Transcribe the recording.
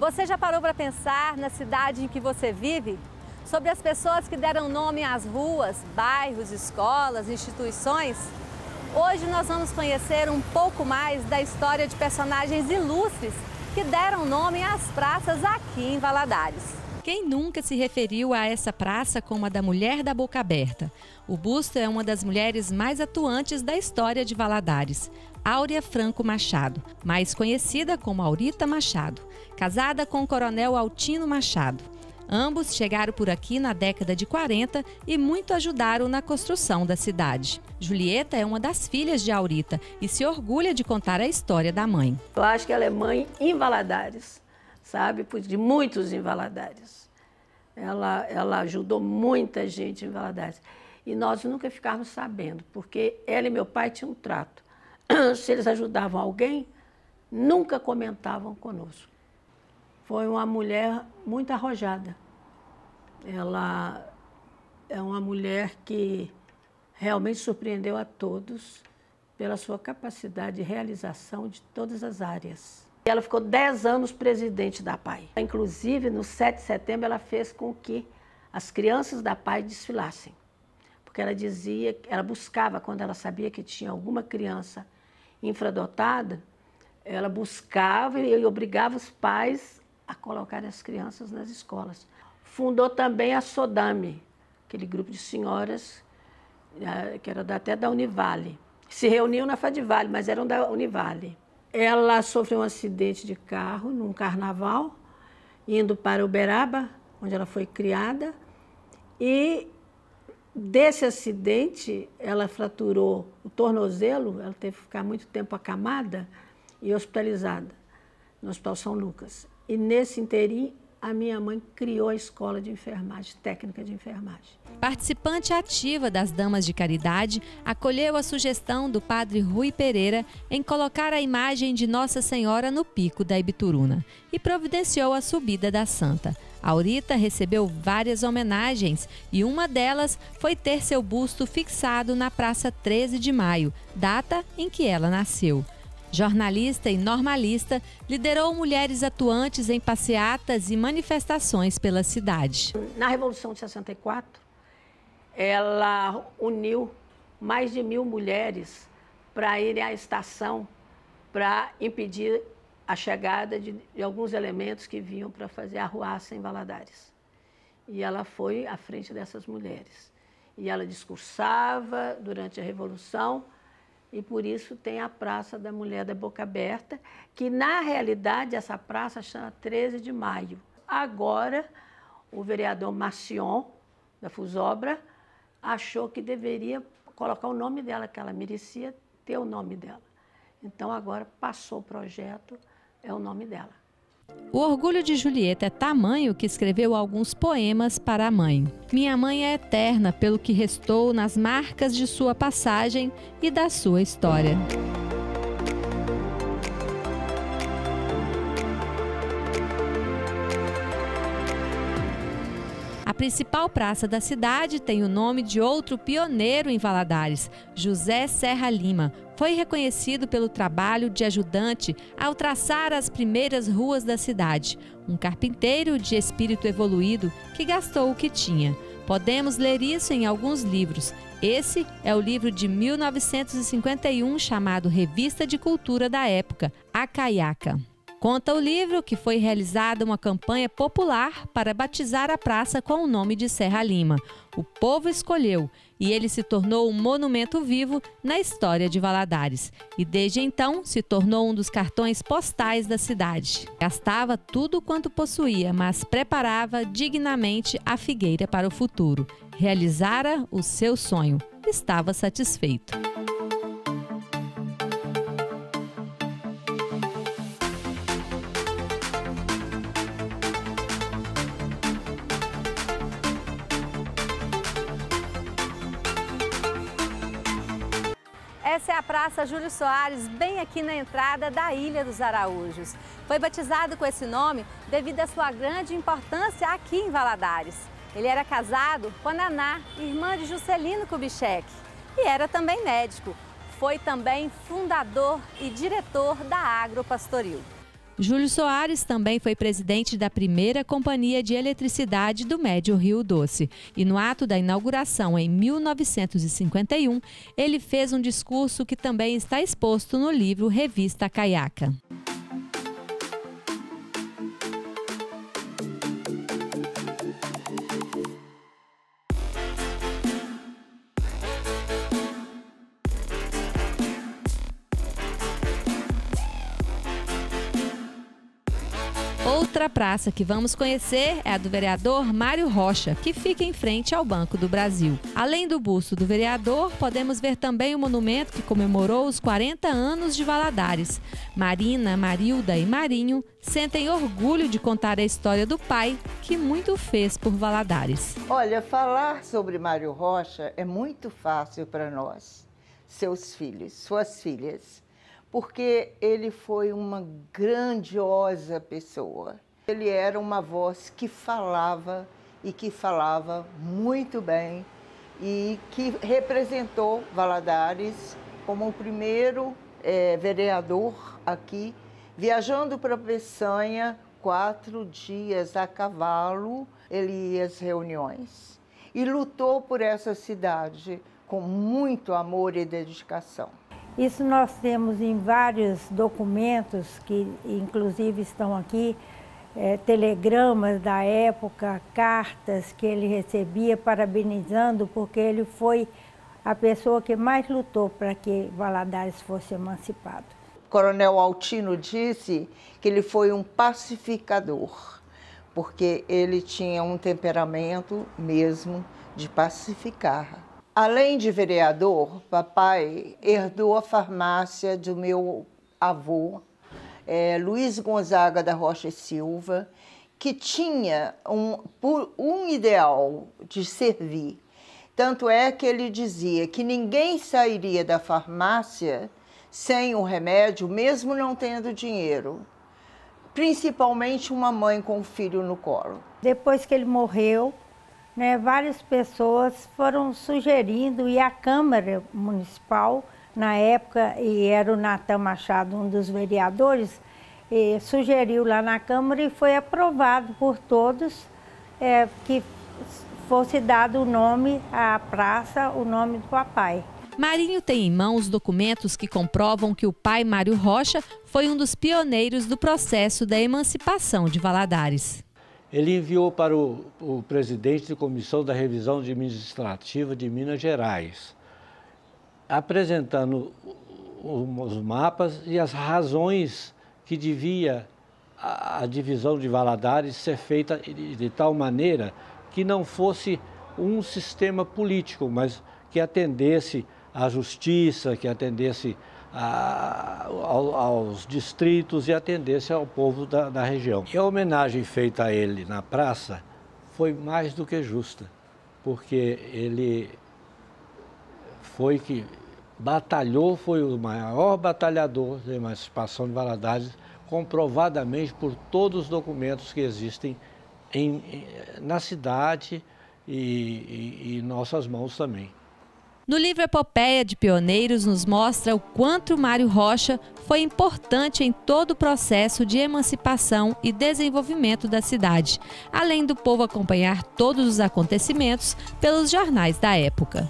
Você já parou para pensar na cidade em que você vive? Sobre as pessoas que deram nome às ruas, bairros, escolas, instituições? Hoje nós vamos conhecer um pouco mais da história de personagens ilustres que deram nome às praças aqui em Valadares. Quem nunca se referiu a essa praça como a da Mulher da Boca Aberta? O busto é uma das mulheres mais atuantes da história de Valadares, Áurea Franco Machado, mais conhecida como Aurita Machado, casada com o coronel Altino Machado. Ambos chegaram por aqui na década de 40 e muito ajudaram na construção da cidade. Julieta é uma das filhas de Aurita e se orgulha de contar a história da mãe. Eu acho que ela é mãe em Valadares, sabe? De muitos em Valadares. Ela ajudou muita gente em Valadares. E nós nunca ficávamos sabendo, porque ela e meu pai tinham um trato. Se eles ajudavam alguém, nunca comentavam conosco. Foi uma mulher muito arrojada. Ela é uma mulher que realmente surpreendeu a todos pela sua capacidade de realização de todas as áreas. Ela ficou 10 anos presidente da PAI. Inclusive, no 7 de setembro, ela fez com que as crianças da PAI desfilassem. Porque ela dizia, ela buscava, quando ela sabia que tinha alguma criança infradotada, ela buscava e obrigava os pais a colocar as crianças nas escolas. Fundou também a Sodame, aquele grupo de senhoras que era até da Univale. Se reuniam na Fadivale, mas eram da Univale. Ela sofreu um acidente de carro num carnaval, indo para Uberaba, onde ela foi criada, e desse acidente ela fraturou o tornozelo, ela teve que ficar muito tempo acamada e hospitalizada no Hospital São Lucas. E nesse inteirinho, a minha mãe criou a escola de enfermagem, técnica de enfermagem. Participante ativa das Damas de Caridade, acolheu a sugestão do padre Rui Pereira em colocar a imagem de Nossa Senhora no pico da Ibituruna e providenciou a subida da Santa. Aurita recebeu várias homenagens e uma delas foi ter seu busto fixado na Praça 13 de Maio, data em que ela nasceu. Jornalista e normalista, liderou mulheres atuantes em passeatas e manifestações pela cidade. Na Revolução de 64, ela uniu mais de 1.000 mulheres para irem à estação para impedir a chegada de alguns elementos que vinham para fazer arruaça em Valadares. E ela foi à frente dessas mulheres. E ela discursava durante a Revolução, e por isso tem a Praça da Mulher da Boca Aberta, que na realidade essa praça chama 13 de Maio. Agora, o vereador Macion, da Fusobra, achou que deveria colocar o nome dela, que ela merecia ter o nome dela. Então agora passou o projeto, é o nome dela. O orgulho de Julieta é tamanho que escreveu alguns poemas para a mãe. Minha mãe é eterna pelo que restou nas marcas de sua passagem e da sua história. A principal praça da cidade tem o nome de outro pioneiro em Valadares, José Serra Lima. Foi reconhecido pelo trabalho de ajudante ao traçar as primeiras ruas da cidade. Um carpinteiro de espírito evoluído que gastou o que tinha. Podemos ler isso em alguns livros. Esse é o livro de 1951 chamado Revista de Cultura da Época, A Caiaca. Conta o livro que foi realizada uma campanha popular para batizar a praça com o nome de Serra Lima. O povo escolheu e ele se tornou um monumento vivo na história de Valadares. E desde então se tornou um dos cartões postais da cidade. Gastava tudo quanto possuía, mas preparava dignamente a figueira para o futuro. Realizara o seu sonho. Estava satisfeito. Essa é a Praça Júlio Soares, bem aqui na entrada da Ilha dos Araújos. Foi batizado com esse nome devido à sua grande importância aqui em Valadares. Ele era casado com a Naná, irmã de Juscelino Kubitschek, e era também médico. Foi também fundador e diretor da Agropastoril. Júlio Soares também foi presidente da primeira companhia de eletricidade do Médio Rio Doce. E no ato da inauguração, em 1951, ele fez um discurso que também está exposto no livro Revista Caiaca. Outra praça que vamos conhecer é a do vereador Mário Rocha, que fica em frente ao Banco do Brasil. Além do busto do vereador, podemos ver também o monumento que comemorou os 40 anos de Valadares. Marina, Marilda e Marinho sentem orgulho de contar a história do pai, que muito fez por Valadares. Olha, falar sobre Mário Rocha é muito fácil para nós, seus filhos, suas filhas, porque ele foi uma grandiosa pessoa. Ele era uma voz que falava e que falava muito bem e que representou Valadares como o primeiro vereador aqui, viajando para Peçanha 4 dias a cavalo, ele ia às reuniões e lutou por essa cidade com muito amor e dedicação. Isso nós temos em vários documentos, que inclusive estão aqui, telegramas da época, cartas que ele recebia parabenizando, porque ele foi a pessoa que mais lutou para que Valadares fosse emancipado. O Coronel Altino disse que ele foi um pacificador, porque ele tinha um temperamento mesmo de pacificar. Além de vereador, papai herdou a farmácia do meu avô, Luiz Gonzaga da Rocha e Silva, que tinha um ideal de servir. Tanto é que ele dizia que ninguém sairia da farmácia sem o remédio, mesmo não tendo dinheiro. Principalmente uma mãe com um filho no colo. Depois que ele morreu, várias pessoas foram sugerindo, e a Câmara Municipal, na época, e era o Natan Machado, um dos vereadores, sugeriu lá na Câmara e foi aprovado por todos que fosse dado o nome à praça, o nome do papai. Marinho tem em mãos documentos que comprovam que o pai Mário Rocha foi um dos pioneiros do processo da emancipação de Valadares. Ele enviou para o presidente da Comissão da Revisão Administrativa de Minas Gerais, apresentando os mapas e as razões que devia a divisão de Valadares ser feita de tal maneira que não fosse um sistema político, mas que atendesse à justiça, que atendesse aos distritos e atendesse ao povo da região. E a homenagem feita a ele na praça foi mais do que justa, porque ele batalhou, foi o maior batalhador da emancipação de Valadares, comprovadamente por todos os documentos que existem na cidade e em nossas mãos também. No livro Epopeia de Pioneiros nos mostra o quanto Mário Rocha foi importante em todo o processo de emancipação e desenvolvimento da cidade, além do povo acompanhar todos os acontecimentos pelos jornais da época.